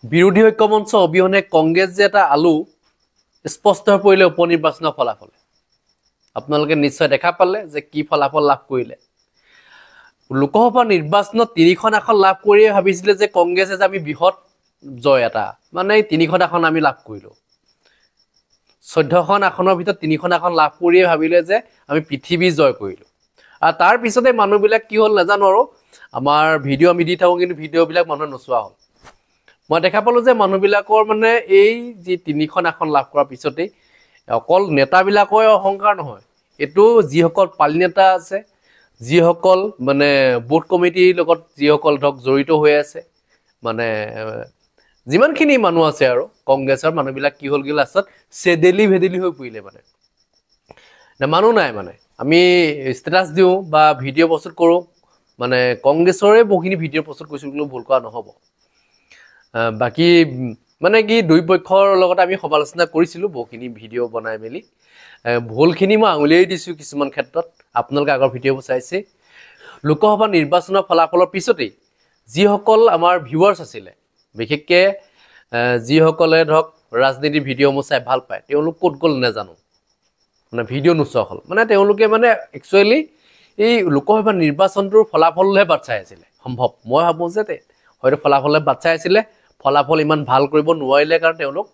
বিৰোধী ঐক্য মঞ্চ অবিহনে কংগ্ৰেছ যে এটা আলু স্পষ্ট হৈ পৰিলে উপনিৰ্বাচনৰ ফলাফল আপোনালোকে নিশ্চয় দেখা পালে যে কি ফলাফল লাভ কৰিলে লোকসভা নিৰ্বাচনত 3খন আসন লাভ কৰিয়ে ভাবিছিলে যে কংগ্ৰেছে যে আমি বৃহৎ জয় এটা মানে 3খন আসন আমি লাভ কৰিলো 14খন আসনৰ ভিতৰত 3খন আসন লাভ কৰিয়ে ভাবিলে যে আমি পৃথিৱী জয় কৰিলো আৰু তাৰ পিছতে মানুহবিলাক কি হ'ল নাজানো আৰু আমাৰ ভিডিঅ' আমি দি থাকোঁ কিন্তু ভিডিঅ'বিলাক মানুহে নচোৱা হ'ল মই দেখা পালো যে মানুহবিলাকৰ মানে এই যি 3খন আসন লাভ কৰাৰ পিছতে অকল নেতাবিলাকৰ অহংকাৰ নহয় এটো যিসকল পালি নেতা আছে যিসকল মানে বুথ কমিটিৰ লগত যিসকল ধক জড়িত হৈ আছে মানে যিমানখিনি মানুহ আছে আৰু কংগ্ৰেছৰ মানুহবিলাক কি হ'ল গিল লাষ্টত চেডেলি ভেডেলি হৈ পৰিলে মানে না মানুহ নাই মানে আমি ষ্টেটাছ দিওঁ বা ভিডিঅ' প্ৰস্তুত কৰোঁ মানে কংগ্ৰেছৰে বহুখিনি ভিডিঅ' প্ৰস্তুত কৰিছিলোঁ ভুল কৰা নহ'ব বাকি মানে কি দুই পক্ষৰ লগত আমি সমালোচনা কৰিছিলোঁ বহুখিনি ভিডিঅ' বনাই মেলি ভুলখিনি মই আঙুলিয়াই দিছোঁ কিছুমান ক্ষেত্ৰত আপোনালোকে আগৰ ভিডিঅ'বোৰ চাইছে লোকসভা নিৰ্বাচনৰ ফলাফলৰ পিছতেই যিসকল আমাৰ ভিউৱাৰ্ছ আছিলে বিশেষকৈ যিসকলে ধৰক ৰাজনীতিৰ ভিডিঅ' মোৰ চাই ভাল পায় তেওঁলোক ক'ত গ'ল নাজানো মানে ভিডিঅ' নোচোৱা হ'ল মানে তেওঁলোকে মানে একচুৱেলি এই লোকসভা নিৰ্বাচনটোৰ ফলাফলহে বাট চাই আছিলে সম্ভৱ মই ভাবোঁ যে হয়তো ফলাফলহে বাট চাই আছিলে ফলাফল ইমান ভাল কৰিব নোৱাৰিলে কাৰণ তেওঁলোক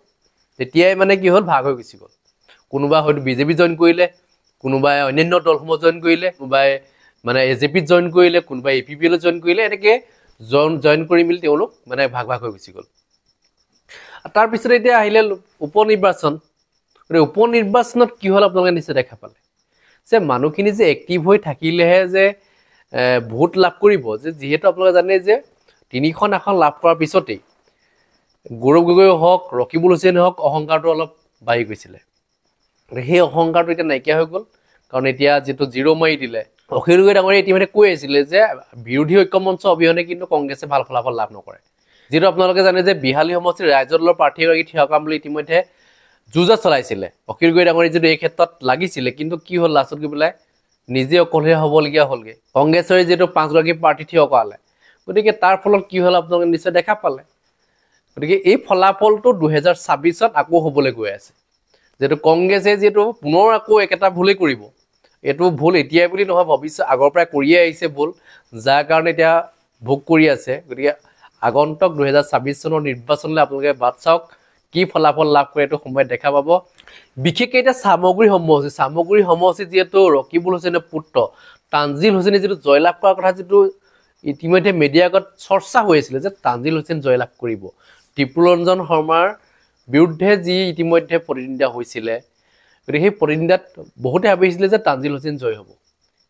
তেতিয়াই মানে কি হ'ল ভাগ হৈ গুচি গ'ল কোনোবা হয়তো বিজেপি জইন কৰিলে কোনোবাই অন্যান্য দলসমূহ জইন কৰিলে কোনোবাই মানে এজেপিত জইন কৰিলে কোনোবাই এপিপিএলত জইন কৰিলে এনেকৈ জইন কৰি মিলি তেওঁলোক মানে ভাগ ভাগ হৈ গুচি গ'ল তাৰপিছত এতিয়া আহিলে উপনিৰ্বাচনত কি হ'ল আপোনালোকে নিশ্চয় দেখা পালে যে মানুহখিনি যে এক্টিভ হৈ থাকিলেহে যে ভোট লাভ কৰিব যে যিহেতু আপোনালোকে জানে যে 3খন আসন লাভ কৰাৰ পিছতেই গৌৰৱ গগৈ হওক ৰকিবুল হুছেইন হওক অহংকাৰটো অলপ বাঢ়ি গৈছিলে সেই অহংকাৰটো এতিয়া নাইকিয়া হৈ গ'ল কাৰণ এতিয়া যেটো জিৰ' মাৰি দিলে অখিল গগৈ ডাঙৰীয়া ইতিমধ্যে কৈ আছিলে যে বিৰোধী ঐক্য মঞ্চ অবিহনে কিন্তু কংগ্ৰেছে ভাল ফলাফল লাভ নকৰে যেটো আপোনালোকে জানে যে বিহালী সমষ্টিৰ ৰাজ্য দলৰ প্ৰাৰ্থীগৰাকী থিয় কৰাম বুলি ইতিমধ্যে যুঁজা চলাইছিলে অখিল গগৈ ডাঙৰীয়া যদি এই ক্ষেত্ৰত লাগিছিলে কিন্তু কি হ'ল লাষ্টত গৈ পেলাই নিজে অকলশৰীয়া হ'বলগীয়া হ'লগে কংগ্ৰেছৰে যেটো 5গৰাকী প্ৰাৰ্থী থিয় কৰালে গতিকে তাৰ ফলত কি হ'ল আপোনালোকে নিশ্চয় দেখা পালে গতিকে এই ফলাফলটো 2026ত আকৌ হ'বলৈ গৈ আছে যেটো কংগ্ৰেছে যেটো পুনৰ আকৌ একেটা ভুলেই কৰিব এটো ভুল এতিয়াই বুলি নহয় ভৱিষ্যত আগৰ পৰা কৰিয়ে আহিছে ভুল যাৰ কাৰণে এতিয়া ভোগ কৰি আছে গতিকে আগন্তুক 2026 চনৰ নিৰ্বাচনলৈ আপোনালোকে বাট চাওক কি ফলাফল লাভ কৰে এটো সময়ত দেখা পাব বিশেষকৈ এটা সামগ্ৰী সমষ্টি যেটো ৰকিবুল হুছেইনৰ পুত্ৰ তানজিল হুছেইনে যেটো জয়লাভ কৰাৰ কথা যেটো ইতিমধ্যে মিডিয়াগত চৰ্চা হৈ আছিল যে তানজিল হুছেইন জয়লাভ কৰিব ত্ৰিপুৰঞ্জন শৰ্মাৰ বিৰুদ্ধে যি ইতিমধ্যে প্ৰতিদ্বন্দ্বিতা হৈছিলে গতিকে সেই প্ৰতিদ্বন্দ্বিতাত বহুতে ভাবিছিলে যে তানজিল হুছেইন জয় হ'ব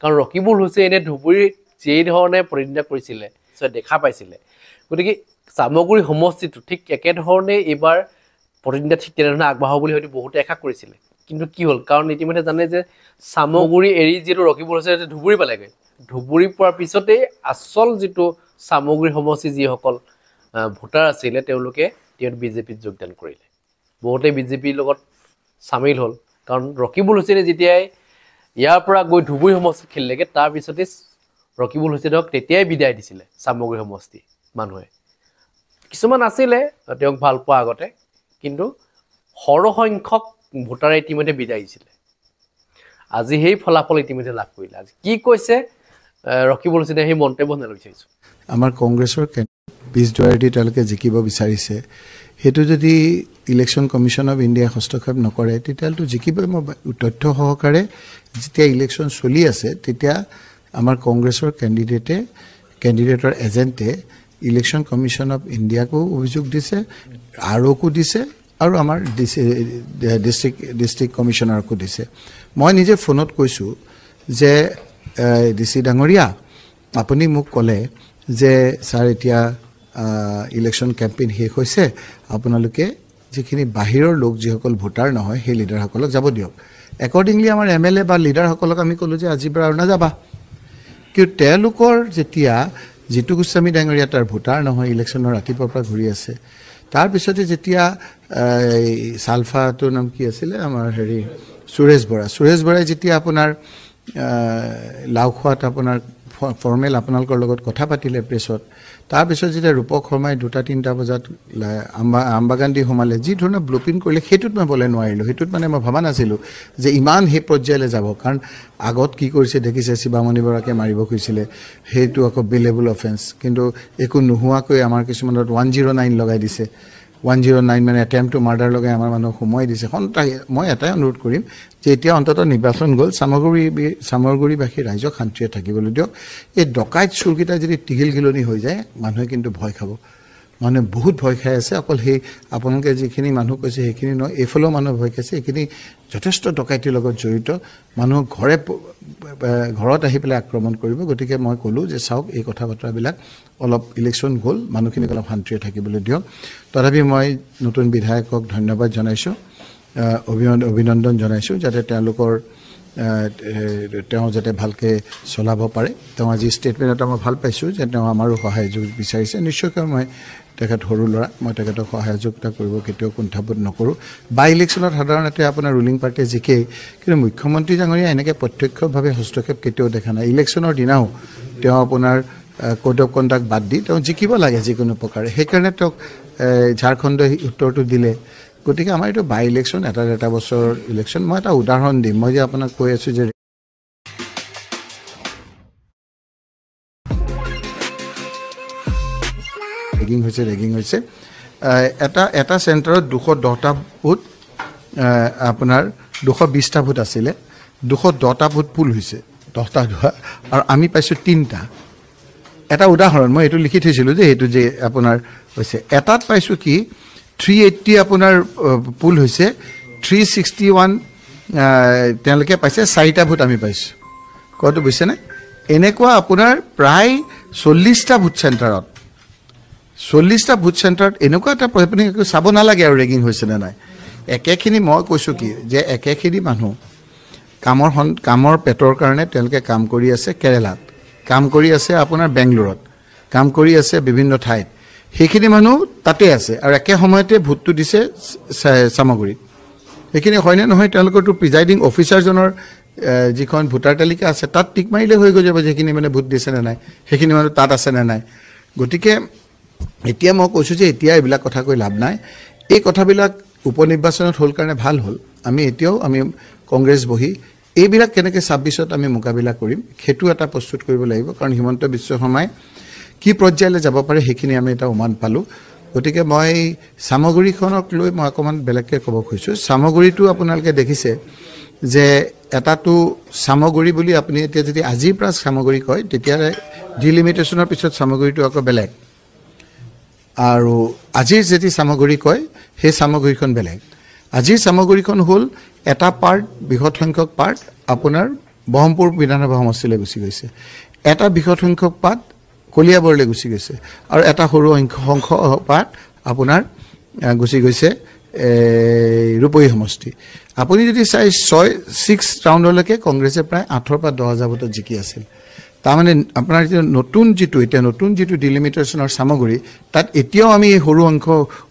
কাৰণ ৰকিবুল হুছেইনে ধুবুৰীত যেই ধৰণে প্ৰতিদ্বন্দ্বিতা কৰিছিলে দেখা পাইছিলে গতিকে সামগ্ৰী সমষ্টিটো ঠিক একেধৰণে এবাৰ প্ৰতিদ্বন্দ্বিতা ঠিক তেনেধৰণে আগবাঢ়াব বুলি হয়তো বহুতে আশা কৰিছিলে কিন্তু কি হ'ল কাৰণ ইতিমধ্যে জানে যে সামগ্ৰী এৰি যেটো ৰকিবুল হুছেইন ধুবুৰী পালেগৈ ধুবুৰী পোৱাৰ পিছতেই আচল যেটো সামগ্ৰী সমষ্টি যিসকল ভোটাৰ আছিলে তেওঁলোকে বিজেপিত যোগদান কৰিলে বহুতে বিজেপিৰ লগত সামিল হ'ল কাৰণ ৰকিবুল হুছেইনে যেতিয়াই ইয়াৰ পৰা গৈ ধুবুৰী সমষ্টিত খেলিলেগে তাৰ পিছতে ৰকিবুল হুছেইনক তেতিয়াই বিদায় দিছিলে সামগ্ৰী সমষ্টি মানুহে কিছুমান আছিলে তেওঁক ভাল পোৱা আগতে কিন্তু সৰহসংখ্যক ভোটাৰে ইতিমধ্যে বিদায় দিছিলে আজি সেই ফলাফল ইতিমধ্যে লাভ কৰিলে আজি কি কৈছে ৰকিবুল হুছেইনে সেই মন্তব্য শুনালৈ বিচাৰিছোঁ আমাৰ কংগ্ৰেছৰ পিছ দুৱাৰেদি তেওঁলোকে জিকিব বিচাৰিছে হেতু যদি ইলেকশ্যন কমিশ্যন অফ ইণ্ডিয়া হস্তক্ষেপ নকৰে তেতিয়াতো জিকিব তথ্য সহকাৰে যেতিয়া ইলেকশ্যন চলি আছে তেতিয়া আমাৰ কংগ্ৰেছৰ কেণ্ডিডেটৰ এজেণ্টে ইলেকশ্যন কমিশ্যন অফ ইণ্ডিয়াকো অভিযোগ দিছে আৰকো দিছে আৰু আমাৰ ডিষ্ট্ৰিক্ট কমিশ্যনাৰকো দিছে মই নিজে ফোনত কৈছোঁ যে ডিচি ডাঙৰীয়া আপুনি মোক ক'লে যে ছাৰ এতিয়া ইলেকশ্যন কেম্পেইন শেষ হৈছে আপোনালোকে যিখিনি বাহিৰৰ লোক যিসকল ভোটাৰ নহয় সেই লিডাৰসকলক যাব দিয়ক একৰ্ডিংলি আমাৰ এমএলএ বা লিডাৰসকলক আমি ক'লোঁ যে আজিৰ পৰা আৰু নাযাবা কিন্তু তেওঁলোকৰ যেতিয়া জিতু গোস্বামী ডাঙৰীয়া তাৰ ভোটাৰ নহয় ইলেকশ্যনৰ ৰাতিপুৱাৰ পৰা ঘূৰি আছে তাৰপিছতে যেতিয়া সালফাটোৰ নাম কি আছিলে আমাৰ সুৰেশ বৰাই যেতিয়া আপোনাৰ লাওখোৱাত আপোনাৰ ফৰ্মেল আপোনালোকৰ লগত কথা পাতিলে প্ৰেছত তাৰপিছত যেতিয়া ৰূপক শৰ্মাই 2-3টা বজাত আমবাগান দি সোমালে যি ধৰণৰ ব্লুপ্ৰিণ্ট কৰিলে সেইটোত মই বলে নোৱাৰিলোঁ সেইটোত মানে মই ভবা নাছিলোঁ যে ইমান সেই পৰ্যায়লৈ যাব কাৰণ আগত কি কৰিছে দেখিছে শিৱামণি বৰাকে মাৰিব খুজিছিলে সেইটো আকৌ বিলেবল অফেন্স কিন্তু একো নোহোৱাকৈ আমাৰ কিছুমানত 109 লগাই দিছে 109 মানে এটেম্প টু মাৰ্ডাৰ লগাই আমাৰ মানুহক সোমোৱাই দিছে সন্তাই মই এটাই অনুৰোধ কৰিম যে এতিয়া অন্ততঃ নিৰ্বাচন গ'ল চামগুৰিবাসী ৰাইজক শান্তিৰে থাকিবলৈ দিয়ক এই ডকাইত চুৰকেইটা যদি টিঘিল ঘিলনি হৈ যায় মানুহে কিন্তু ভয় খাব মানুহে বহুত ভয় খাই আছে অকল সেই আপোনালোকে যিখিনি মানুহ কৈছে সেইখিনি নহয় এইফালেও মানুহ ভয় খাইছে এইখিনি যথেষ্ট ডকাইতিৰ লগত জড়িত মানুহ ঘৰত আহি পেলাই আক্ৰমণ কৰিব গতিকে মই ক'লোঁ যে চাওক এই কথা বতৰাবিলাক অলপ ইলেকশ্যন গ'ল মানুহখিনিক অলপ শান্তিৰে থাকিবলৈ দিয়ক তথাপি মই নতুন বিধায়কক ধন্যবাদ জনাইছোঁ অভিনন্দন জনাইছোঁ যাতে তেওঁলোকৰ তেওঁ যাতে ভালকৈ চলাব পাৰে তেওঁ আজি ষ্টেটমেণ্ট এটা মই ভাল পাইছোঁ যে তেওঁ আমাৰো সহায় বিচাৰিছে নিশ্চয়কৈ মই তেখেত সৰু ল'ৰা মই তেখেতক সহযোগিতা কৰিব কেতিয়াও কুণ্ঠাবোধ নকৰোঁ বাই ইলেকশ্যনত সাধাৰণতে আপোনাৰ ৰুলিং পাৰ্টিয়ে জিকে কিন্তু মুখ্যমন্ত্ৰী ডাঙৰীয়া এনেকৈ প্ৰত্যক্ষভাৱে হস্তক্ষেপ কেতিয়াও দেখা নাই ইলেকশ্যনৰ দিনাও তেওঁ আপোনাৰ কোড অফ কণ্ডাক্ট বাদ দি তেওঁ জিকিব লাগে যিকোনো প্ৰকাৰে সেইকাৰণে তেওঁক ঝাৰখণ্ডই উত্তৰটো দিলে গতিকে আমাৰ এইটো বাই ইলেকশ্যন এটা বছৰৰ ইলেকশ্যন মই এটা উদাহৰণ দিম মই যে আপোনাক কৈ আছোঁ যে ৰেগিং হৈছে এটা চেণ্টাৰত 210টা ভোট আপোনাৰ 220টা ভোট আছিলে 210টা ভোট পুল হৈছে 10টা আৰু আমি পাইছোঁ 3টা এটা উদাহৰণ মই এইটো লিখি থৈছিলোঁ যে এইটো যে আপোনাৰ হৈছে এটাত পাইছোঁ কি 380 আপোনাৰ পুল হৈছে 361 তেওঁলোকে পাইছে 4টা ভোট আমি পাইছোঁ কতো বুজিছেনে এনেকুৱা আপোনাৰ প্ৰায় 40টা ভোট চেণ্টাৰত 40টা ভোট চেণ্টাৰত এনেকুৱা এটা আপুনি চাব নালাগে আৰু ৰেগিং হৈছে নে নাই একেখিনি মই কৈছোঁ কি যে একেখিনি মানুহ কামৰ পেটৰ কাৰণে তেওঁলোকে কাম কৰি আছে কেৰেলাত কাম কৰি আছে আপোনাৰ বেংগলোৰত কাম কৰি আছে বিভিন্ন ঠাইত সেইখিনি মানুহ তাতে আছে আৰু একে সময়তে ভোটটো দিছে চামগুৰিত সেইখিনি হয়নে নহয় তেওঁলোকৰতো প্ৰিজাইডিং অফিচাৰজনৰ যিখন ভোটাৰ তালিকা আছে তাত টিক মাৰিলে হৈ গৈ যাব যিখিনি মানে ভোট দিছে নে নাই সেইখিনি মানুহ তাত আছে নে নাই গতিকে এতিয়া মই কৈছোঁ যে এতিয়া এইবিলাক কথা কৈ লাভ নাই এই কথাবিলাক উপনিৰ্বাচনত হ'ল কাৰণে ভাল হ'ল আমি এতিয়াও আমি কংগ্ৰেছ বহি এইবিলাক কেনেকৈ 26ত আমি মোকাবিলা কৰিম সেইটো এটা প্ৰস্তুত কৰিব লাগিব কাৰণ হিমন্ত বিশ্ব শৰ্মাই কি পৰ্যায়লৈ যাব পাৰে সেইখিনি আমি এটা উমান পালোঁ গতিকে মই চামগুৰিখনক লৈ মই অকণমান বেলেগকৈ ক'ব খুজিছোঁ চামগুৰিটো আপোনালোকে দেখিছে যে এটাটো চামগুৰি বুলি আপুনি এতিয়া যদি আজিৰ পৰা চামগুৰি কয় তেতিয়াহ'লে ডিলিমিটেশ্যনৰ পিছত চামগুৰিটো আকৌ বেলেগ আৰু আজিৰ যদি চামগুৰি কয় সেই চামগুৰিখন বেলেগ আজিৰ চামগুৰিখন হ'ল এটা পাৰ্ট বৃহৎ সংখ্যক পাৰ্ট আপোনাৰ ব্ৰহ্মপুৰ বিধানসভা সমষ্টিলৈ গুচি গৈছে এটা বৃহৎ সংখ্যক পাৰ্ট কলিয়াবৰলৈ গুচি গৈছে আৰু এটা সৰু সংখ্যক পাৰ্ট আপোনাৰ গুচি গৈছে ৰূপহী সমষ্টি আপুনি যদি চাই 6 ৰাউণ্ডলৈকে কংগ্ৰেছে প্ৰায় 8,000 পৰা 10,000 ভোটত জিকি আছিল তাৰমানে আপোনাৰ নতুন যিটো ডিলিমিটেশ্যনৰ চামগুৰি তাত এতিয়াও আমি এই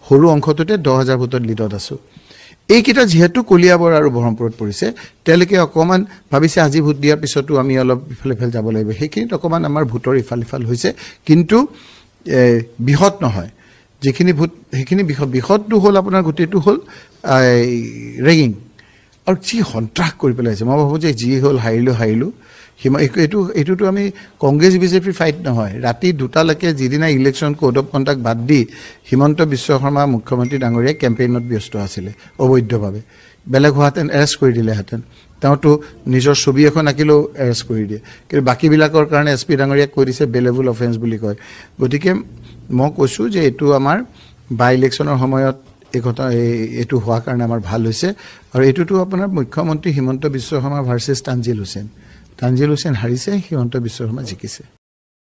সৰু অংশটোতে 10,000 ভোটত লিডত আছোঁ এইকেইটা যিহেতু কলিয়াবৰ আৰু ব্ৰহ্মপুৰত পৰিছে তেওঁলোকে অকণমান ভাবিছে আজি ভোট দিয়াৰ পিছতো আমি অলপ ইফালে যাব লাগিব সেইখিনিত অকণমান আমাৰ ভোটৰ ইফাল হৈছে কিন্তু বৃহৎ নহয় যিখিনি ভোট সেইখিনি বৃহৎটো হ'ল আপোনাৰ গোটেইটো হ'ল ৰেগিং আৰু যি সন্ত্ৰাস কৰি পেলাইছে মই ভাবোঁ যে যি হ'ল হাৰিলোঁ এইটোতো আমি কংগ্ৰেছ বিজেপিৰ ফাইট নহয় ৰাতি 2টালৈকে যিদিনা ইলেকশ্যন কোড অফ কণ্ডাক্ট বাদ দি হিমন্ত বিশ্ব শৰ্মা মুখ্যমন্ত্ৰী ডাঙৰীয়াই কেম্পেইনত ব্যস্ত আছিলে অবৈধভাৱে বেলেগ হোৱাহেঁতেন এৰেষ্ট কৰি দিলেহেঁতেন তেওঁতো নিজৰ ছবি এখন আঁকিলেও এৰেষ্ট কৰি দিয়ে কিন্তু বাকীবিলাকৰ কাৰণে SP ডাঙৰীয়াক কৈ দিছে বেলেবল অফেন্স বুলি কয় গতিকে মই কৈছোঁ যে এইটো আমাৰ বাই ইলেকশ্যনৰ সময়ত এইটো হোৱাৰ কাৰণে আমাৰ ভাল হৈছে আৰু এইটোতো আপোনাৰ মুখ্যমন্ত্ৰী হিমন্ত বিশ্ব শৰ্মা ভাৰ্চেছ তানজিল হুছেইন হাৰিছে হিমন্ত বিশ্ব শৰ্মা জিকিছে